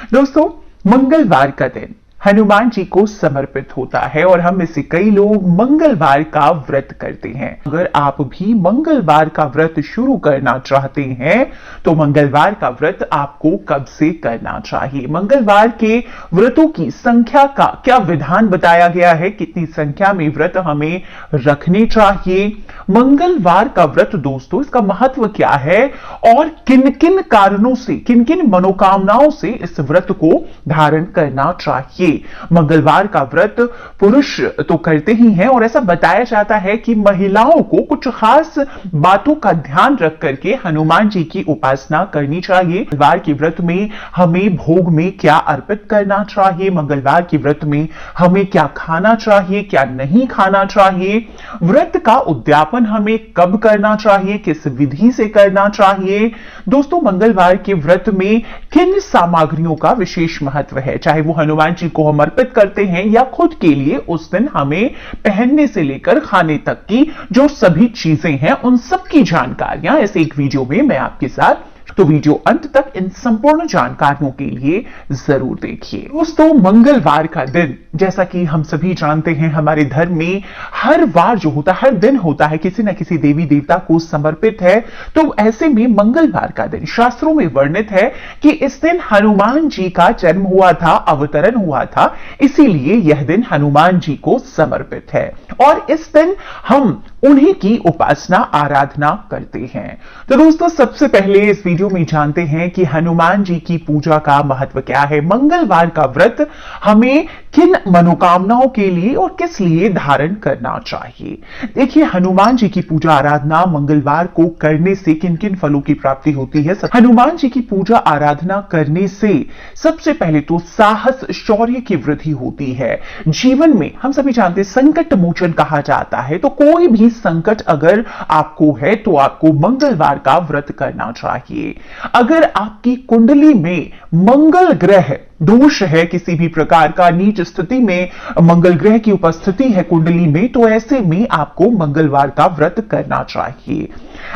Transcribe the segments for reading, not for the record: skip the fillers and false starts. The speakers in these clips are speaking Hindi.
दोस्तों, मंगलवार का दिन हनुमान जी को समर्पित होता है और हम में से कई लोग मंगलवार का व्रत करते हैं। अगर आप भी मंगलवार का व्रत शुरू करना चाहते हैं तो मंगलवार का व्रत आपको कब से करना चाहिए, मंगलवार के व्रतों की संख्या का क्या विधान बताया गया है, कितनी संख्या में व्रत हमें रखने चाहिए, मंगलवार का व्रत दोस्तों इसका महत्व क्या है और किन किन कारणों से, किन किन मनोकामनाओं से इस व्रत को धारण करना चाहिए। मंगलवार का व्रत पुरुष तो करते ही हैं और ऐसा बताया जाता है कि महिलाओं को कुछ खास बातों का ध्यान रख करके हनुमान जी की उपासना करनी चाहिए। मंगलवार के व्रत में हमें भोग में क्या अर्पित करना चाहिए, मंगलवार के व्रत में हमें क्या खाना चाहिए, क्या नहीं खाना चाहिए, व्रत का उद्यापन हमें कब करना चाहिए, किस विधि से करना चाहिए। दोस्तों, मंगलवार के व्रत में किन सामग्रियों का विशेष महत्व है, चाहे वो हनुमान जी को हम अर्पित करते हैं या खुद के लिए उस दिन हमें पहनने से लेकर खाने तक की जो सभी चीजें हैं उन सब की जानकारियां इस एक वीडियो में मैं आपके साथ, तो वीडियो अंत तक इन संपूर्ण जानकारियों के लिए जरूर देखिए। दोस्तों, मंगलवार का दिन जैसा कि हम सभी जानते हैं हमारे धर्म में हर वार जो होता है, हर दिन होता है किसी न किसी देवी देवता को समर्पित है। तो ऐसे में मंगलवार का दिन शास्त्रों में वर्णित है कि इस दिन हनुमान जी का जन्म हुआ था, अवतरण हुआ था, इसीलिए यह दिन हनुमान जी को समर्पित है और इस दिन हम उन्हीं की उपासना आराधना करते हैं। तो दोस्तों, सबसे पहले इस वीडियो में जानते हैं कि हनुमान जी की पूजा का महत्व क्या है, मंगलवार का व्रत हमें किन मनोकामनाओं के लिए और किस लिए धारण करना चाहिए। देखिए, हनुमान जी की पूजा आराधना मंगलवार को करने से किन किन फलों की प्राप्ति होती है। हनुमान जी की पूजा आराधना करने से सबसे पहले तो साहस शौर्य की वृद्धि होती है। जीवन में हम सभी जानते हैं संकट मोचन कहा जाता है, तो कोई भी संकट अगर आपको है तो आपको मंगलवार का व्रत करना चाहिए। अगर आपकी कुंडली में मंगल ग्रह दोष है, किसी भी प्रकार का नीच स्थिति में मंगल ग्रह की उपस्थिति है कुंडली में, तो ऐसे में आपको मंगलवार का व्रत करना चाहिए।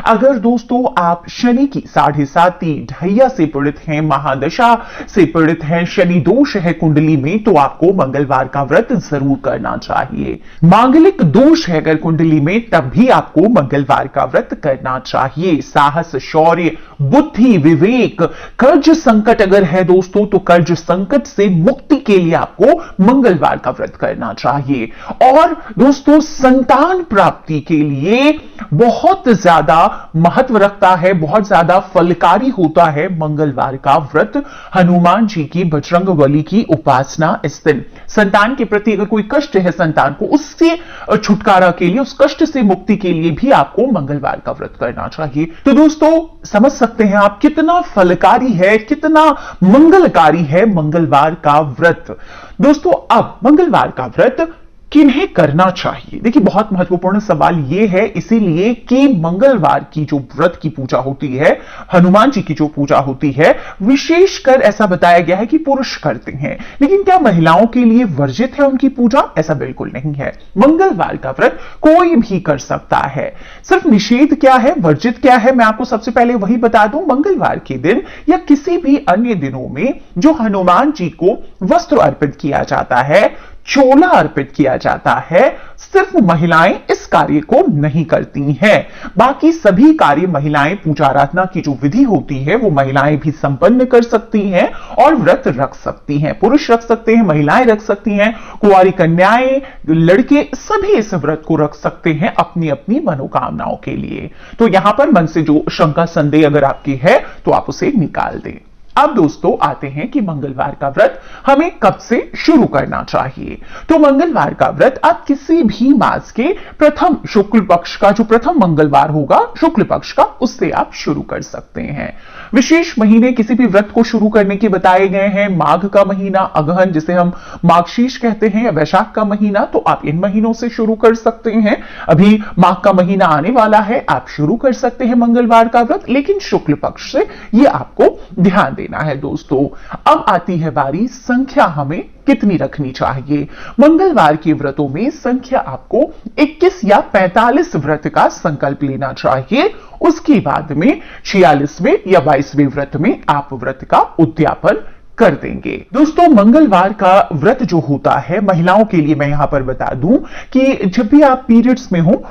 अगर दोस्तों आप शनि की 7.5 ढैया से पीड़ित हैं, महादशा से पीड़ित हैं, शनि दोष है कुंडली में, तो आपको मंगलवार का व्रत जरूर करना चाहिए। मांगलिक दोष है अगर कुंडली में, तब भी आपको मंगलवार का व्रत करना चाहिए। साहस शौर्य बुद्धि विवेक, कर्ज संकट अगर है दोस्तों, तो कर्ज संकट से मुक्ति के लिए आपको मंगलवार का व्रत करना चाहिए। और दोस्तों, संतान प्राप्ति के लिए बहुत ज्यादा महत्व रखता है, बहुत ज्यादा फलकारी होता है मंगलवार का व्रत। हनुमान जी की, बजरंगबली की उपासना इस दिन संतान के प्रति अगर कोई कष्ट है संतान को, उससे छुटकारा के लिए, उस कष्ट से मुक्ति के लिए भी आपको मंगलवार का व्रत करना चाहिए। तो दोस्तों, समझ सकते हैं आप कितना फलकारी है, कितना मंगलकारी है मंगलवार का व्रत। दोस्तों, अब मंगलवार का व्रत किन्हें करना चाहिए, देखिए बहुत महत्वपूर्ण सवाल यह है, इसीलिए कि मंगलवार की जो व्रत की पूजा होती है, हनुमान जी की जो पूजा होती है, विशेषकर ऐसा बताया गया है कि पुरुष करते हैं, लेकिन क्या महिलाओं के लिए वर्जित है उनकी पूजा? ऐसा बिल्कुल नहीं है। मंगलवार का व्रत कोई भी कर सकता है। सिर्फ निषेध क्या है, वर्जित क्या है, मैं आपको सबसे पहले वही बता दूं। मंगलवार के दिन या किसी भी अन्य दिनों में जो हनुमान जी को वस्त्र अर्पित किया जाता है, चोला अर्पित किया जाता है, सिर्फ महिलाएं इस कार्य को नहीं करती हैं। बाकी सभी कार्य महिलाएं, पूजा आराधना की जो विधि होती है वो महिलाएं भी संपन्न कर सकती हैं और व्रत रख सकती हैं। पुरुष रख सकते हैं, महिलाएं रख सकती हैं, कुंवारी कन्याएं, लड़के सभी इस व्रत को रख सकते हैं अपनी अपनी मनोकामनाओं के लिए। तो यहां पर मन से जो शंका संदेह अगर आपकी है तो आप उसे निकाल दें। अब दोस्तों आते हैं कि मंगलवार का व्रत हमें कब से शुरू करना चाहिए। तो मंगलवार का व्रत आप किसी भी मास के प्रथम शुक्ल पक्ष का, जो प्रथम मंगलवार होगा शुक्ल पक्ष का, उससे आप शुरू कर सकते हैं। विशेष महीने किसी भी व्रत को शुरू करने के बताए गए हैं। माघ का महीना, अगहन जिसे हम माघशीर्ष कहते हैं, या वैशाख का महीना, तो आप इन महीनों से शुरू कर सकते हैं। अभी माघ का महीना आने वाला है, आप शुरू कर सकते हैं मंगलवार का व्रत, लेकिन शुक्ल पक्ष से यह आपको ध्यान देना है। दोस्तों, अब आती है बारी संख्या हमें कितनी रखनी चाहिए। मंगलवार के व्रतों में संख्या आपको 21 या 45 व्रत का संकल्प लेना चाहिए। उसके बाद में 46वें या 22वें व्रत में आप व्रत का उद्यापन कर देंगे। दोस्तों, मंगलवार का व्रत जो होता है महिलाओं के लिए, मैं यहां पर बता दूं कि जब भी आप पीरियड्स में हो,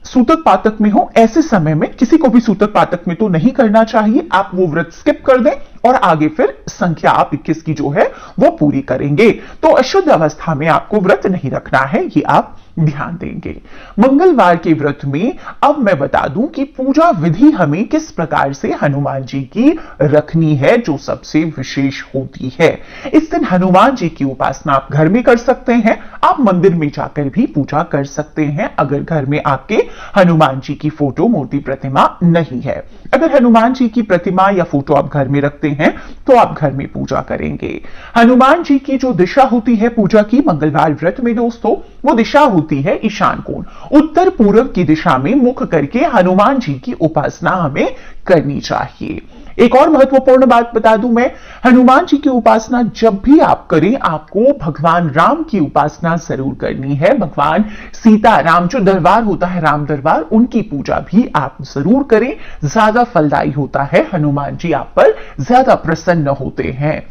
सूतक पातक में हो, ऐसे समय में किसी को भी सूतक पातक में तो नहीं करना चाहिए। आप वो व्रत स्किप कर दें और आगे फिर संख्या आप 21 की जो है वो पूरी करेंगे। तो अशुद्ध अवस्था में आपको व्रत नहीं रखना है, ये आप ध्यान देंगे। मंगलवार के व्रत में अब मैं बता दूं कि पूजा विधि हमें किस प्रकार से हनुमान जी की रखनी है, जो सबसे विशेष होती है। इस दिन हनुमान जी की उपासना आप घर में कर सकते हैं, आप मंदिर में जाकर भी पूजा कर सकते हैं अगर घर में आपके हनुमान जी की फोटो, मूर्ति, प्रतिमा नहीं है। अगर हनुमान जी की प्रतिमा या फोटो आप घर में रखते हैं तो आप घर में पूजा करेंगे। हनुमान जी की जो दिशा होती है पूजा की मंगलवार व्रत में दोस्तों, वो दिशा होती है ईशान कोण। उत्तर पूर्व की दिशा में मुख करके हनुमान जी की उपासना हमें करनी चाहिए। एक और महत्वपूर्ण बात बता दूं मैं, हनुमान जी की उपासना जब भी आप करें, आपको भगवान राम की उपासना जरूर करनी है। भगवान सीता राम जो दरबार होता है, राम दरबार, उनकी पूजा भी आप जरूर करें। ज्यादा फलदायी होता है, हनुमान जी आप पर ज्यादा प्रसन्न होते हैं।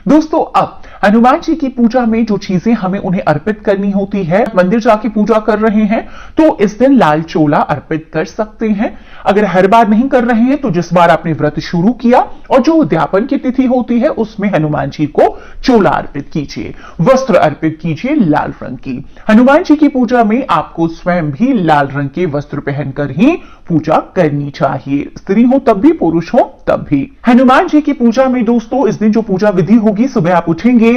दोस्तों, अब हनुमान जी की पूजा में जो चीजें हमें उन्हें अर्पित करनी होती है, मंदिर जाके पूजा कर रहे हैं तो इस दिन लाल चोला अर्पित कर सकते हैं। अगर हर बार नहीं कर रहे हैं तो जिस बार आपने व्रत शुरू किया और जो उद्यापन की तिथि होती है उसमें हनुमान जी को चोला अर्पित कीजिए, वस्त्र अर्पित कीजिए लाल रंग की। हनुमान जी की पूजा में आपको स्वयं भी लाल रंग के वस्त्र पहनकर ही पूजा करनी चाहिए, स्त्री हो तब भी, पुरुष हो तब भी। हनुमान जी की पूजा में दोस्तों इस दिन जो पूजा विधि होगी, सुबह आप उठेंगे,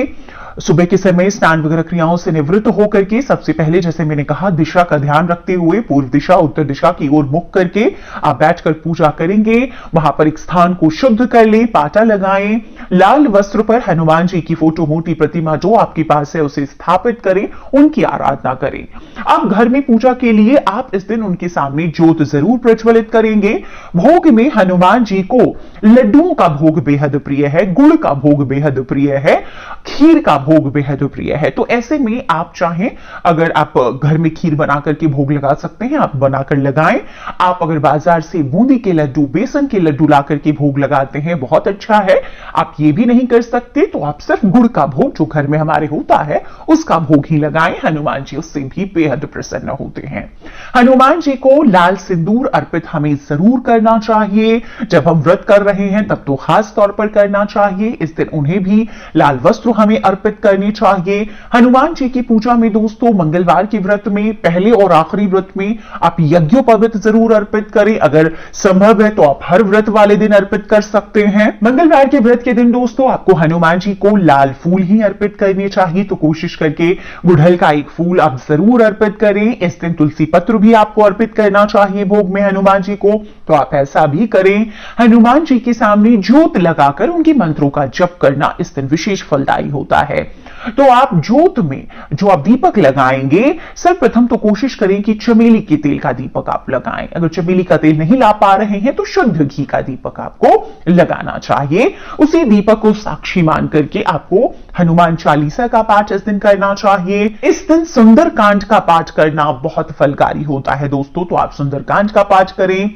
सुबह के समय स्नान वगैरह क्रियाओं से निवृत्त होकर के सबसे पहले जैसे मैंने कहा दिशा का ध्यान रखते हुए पूर्व दिशा उत्तर दिशा की ओर मुख करके आप बैठकर पूजा करेंगे। वहां पर एक स्थान को शुद्ध कर लें, पाटा लगाएं, लाल वस्त्र पर हनुमान जी की फोटो, मूर्ति, प्रतिमा जो आपके पास है उसे स्थापित करें, उनकी आराधना करें। अब घर में पूजा के लिए आप इस दिन उनके सामने ज्योत जरूर प्रज्वलित करेंगे। भोग में हनुमान जी को लड्डुओं का भोग बेहद प्रिय है, गुड़ का भोग बेहद प्रिय है, खीर का भोग बेहद प्रिय है। तो ऐसे में आप चाहें, अगर आप घर में खीर बनाकर के भोग लगा सकते हैं, आप बनाकर लगाएं। आप अगर बाजार से बूंदी के लड्डू, बेसन के लड्डू लाकर के भोग लगाते हैं, बहुत अच्छा है। आप ये भी नहीं कर सकते तो आप सिर्फ गुड़ का भोग जो घर में हमारे होता है उसका भोग ही लगाएं, हनुमान जी उससे भी बेहद प्रसन्न होते हैं। हनुमान जी को लाल सिंदूर अर्पित हमें जरूर करना चाहिए। जब हम व्रत कर रहे हैं तब तो खास तौर पर करना चाहिए। इस दिन उन्हें भी लाल वस्त्र हमें अर्पित करनी चाहिए। हनुमान जी की पूजा में दोस्तों मंगलवार के व्रत में, पहले और आखिरी व्रत में आप यज्ञोपवीत जरूर अर्पित करें। अगर संभव है तो आप हर व्रत वाले दिन अर्पित कर सकते हैं। मंगलवार के व्रत के दिन दोस्तों आपको हनुमान जी को लाल फूल ही अर्पित करने चाहिए, तो कोशिश करके गुड़हल का एक फूल आप जरूर अर्पित करें। इस दिन तुलसी पत्र भी आपको अर्पित करना चाहिए भोग में हनुमान जी को, तो आप ऐसा भी करें। हनुमान जी के सामने ज्योत लगाकर उनके मंत्रों का जप करना इस दिन विशेष फलदायी होता है। तो आप ज्योत में जो आप दीपक लगाएंगे, सर्वप्रथम तो कोशिश करें कि चमेली के तेल का दीपक आप लगाएं। अगर चमेली का तेल नहीं ला पा रहे हैं तो शुद्ध घी का दीपक आपको लगाना चाहिए। उसी दीपक को साक्षी मान करके आपको हनुमान चालीसा का पाठ इस दिन करना चाहिए। इस दिन सुंदरकांड का पाठ करना बहुत फलकारी होता है दोस्तों, तो आप सुंदरकांड का पाठ करें।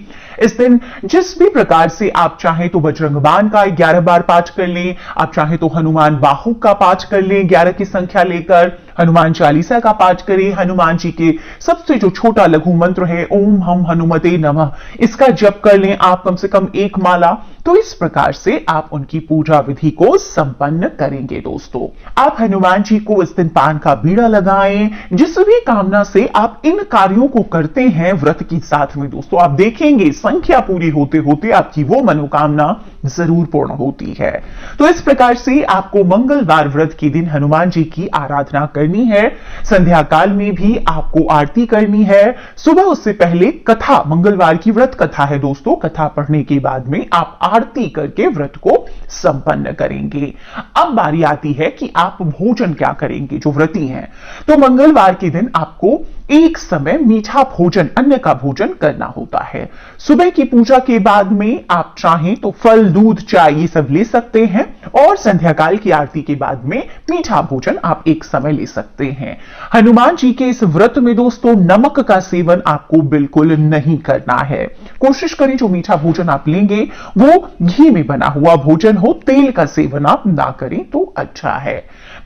इस दिन जिस भी प्रकार से आप चाहें तो बजरंग बाण का 11 बार पाठ कर लें, आप चाहें तो हनुमान बाहु का पाठ कर लें 11 की संख्या लेकर, हनुमान चालीसा का पाठ करें। हनुमान जी के सबसे जो छोटा लघु मंत्र है ओम हम हनुमते नमः, इसका जप कर लें आप कम से कम 1 माला। तो इस प्रकार से आप उनकी पूजा विधि को संपन्न करेंगे। दोस्तों, आप हनुमान जी को इस दिन पान का बीड़ा लगाएं। जिस भी कामना से आप इन कार्यों को करते हैं व्रत के साथ में दोस्तों, आप देखेंगे संख्या पूरी होते होते आपकी वो मनोकामना जरूर पूर्ण होती है। तो इस प्रकार से आपको मंगलवार व्रत के दिन हनुमान जी की आराधना करनी है। संध्या काल में भी आपको आरती करनी है। सुबह उससे पहले कथा, मंगलवार की व्रत कथा है दोस्तों, कथा पढ़ने के बाद में आप आरती करके व्रत को संपन्न करेंगे। अब बारी आती है कि आप भोजन क्या करेंगे जो व्रती हैं। तो मंगलवार के दिन आपको एक समय मीठा भोजन, अन्न का भोजन करना होता है। सुबह की पूजा के बाद में आप चाहें तो फल, दूध, चाय ये सब ले सकते हैं और संध्या काल की आरती के बाद में मीठा भोजन आप एक समय ले सकते हैं। हनुमान जी के इस व्रत में दोस्तों नमक का सेवन आपको बिल्कुल नहीं करना है। कोशिश करें जो मीठा भोजन आप लेंगे वो घी में बना हुआ भोजन हो, तेल का सेवन आप ना करें तो अच्छा है।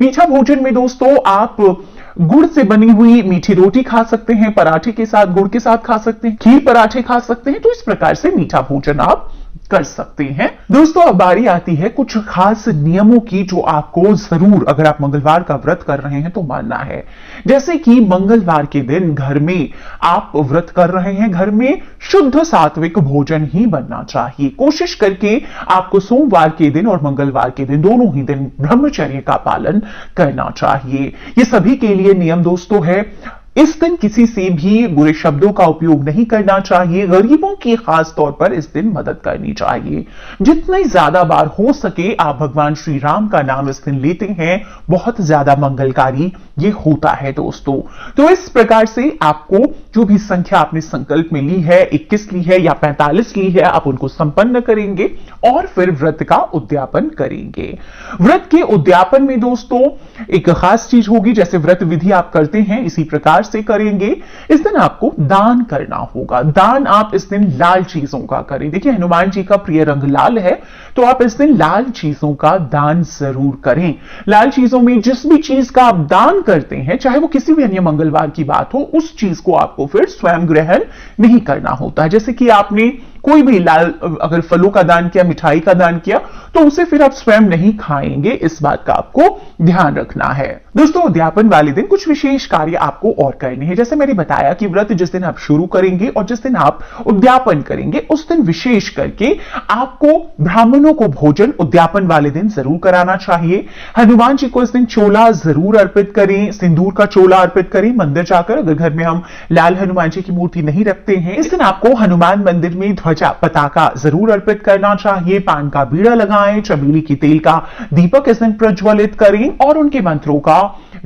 मीठा भोजन में दोस्तों आप गुड़ से बनी हुई मीठी रोटी खा सकते हैं, पराठे के साथ गुड़ के साथ खा सकते हैं, खीर पराठे खा सकते हैं। तो इस प्रकार से मीठा भोजन आप कर सकते हैं। दोस्तों अब बारी आती है कुछ खास नियमों की जो आपको जरूर, अगर आप मंगलवार का व्रत कर रहे हैं तो मानना है। जैसे कि मंगलवार के दिन घर में आप व्रत कर रहे हैं, घर में शुद्ध सात्विक भोजन ही बनना चाहिए। कोशिश करके आपको सोमवार के दिन और मंगलवार के दिन दोनों ही दिन ब्रह्मचर्य का पालन करना चाहिए। ये सभी के लिए नियम दोस्तों है। इस दिन किसी से भी बुरे शब्दों का उपयोग नहीं करना चाहिए। गरीबों की खास तौर पर इस दिन मदद करनी चाहिए। जितनी ज्यादा बार हो सके आप भगवान श्री राम का नाम इस दिन लेते हैं, बहुत ज्यादा मंगलकारी ये होता है दोस्तों। तो इस प्रकार से आपको जो भी संख्या आपने संकल्प में ली है, 21 ली है या 45 ली है, आप उनको संपन्न करेंगे और फिर व्रत का उद्यापन करेंगे। व्रत के उद्यापन में दोस्तों एक खास चीज होगी, जैसे व्रत विधि आप करते हैं इसी प्रकार से करेंगे। इस दिन आपको दान करना होगा। दान आप इस दिन लाल चीजों का करें। देखिए हनुमान जी का प्रिय रंग लाल है, तो आप इस दिन लाल चीजों का दान जरूर करें। लाल चीजों में जिस भी चीज का आप दान करते हैं, चाहे वो किसी भी अन्य मंगलवार की बात हो, उस चीज को आपको फिर स्वयं ग्रहण नहीं करना होता है। जैसे कि आपने कोई भी लाल अगर फलों का दान किया, मिठाई का दान किया, तो उसे फिर आप स्वयं नहीं खाएंगे। इस बात का आपको ध्यान रखना है। दोस्तों उद्यापन वाले दिन कुछ विशेष कार्य आपको और करने हैं। जैसे मैंने बताया कि व्रत जिस दिन आप शुरू करेंगे और जिस दिन आप उद्यापन करेंगे, उस दिन विशेष करके आपको ब्राह्मणों को भोजन उद्यापन वाले दिन जरूर कराना चाहिए। हनुमान जी को इस दिन चोला जरूर अर्पित करें, सिंदूर का चोला अर्पित करें मंदिर जाकर। अगर घर में हम लाल हनुमान जी की मूर्ति नहीं रखते हैं, इस दिन आपको हनुमान मंदिर में ध्वजा पताका जरूर अर्पित करना चाहिए। पान का बीड़ा लगाएं, चमेली की तेल का दीपक इस दिन प्रज्वलित करें और उनके मंत्रों का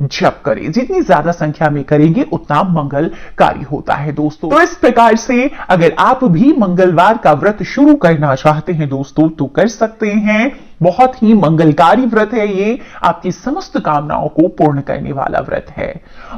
जप करें। जितनी ज्यादा संख्या में करेंगे उतना मंगलकारी होता है दोस्तों। तो इस प्रकार से अगर आप भी मंगलवार का व्रत शुरू करना चाहते हैं दोस्तों तो कर सकते हैं। बहुत ही मंगलकारी व्रत है ये, आपकी समस्त कामनाओं को पूर्ण करने वाला व्रत है।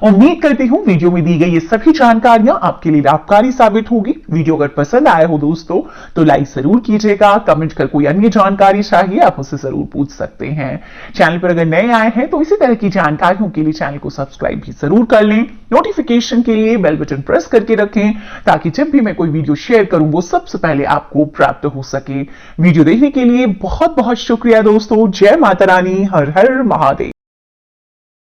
उम्मीद करती हूं वीडियो में दी गई ये सभी जानकारियां आपके लिए लाभकारी साबित होगी। वीडियो अगर पसंद आया हो दोस्तों तो लाइक जरूर कीजिएगा। कमेंट कर कोई अन्य जानकारी चाहिए आप मुझसे जरूर पूछ सकते हैं। चैनल पर अगर नए आए हैं तो इसी तरह की जानकारियों के लिए चैनल को सब्सक्राइब भी जरूर कर लें। नोटिफिकेशन के लिए बेल बटन प्रेस करके रखें ताकि जब भी मैं कोई वीडियो शेयर करूं वो सबसे पहले आपको प्राप्त हो सके। वीडियो देखने के लिए बहुत बहुत शुक्रिया दोस्तों। जय माता रानी, हर हर महादेव।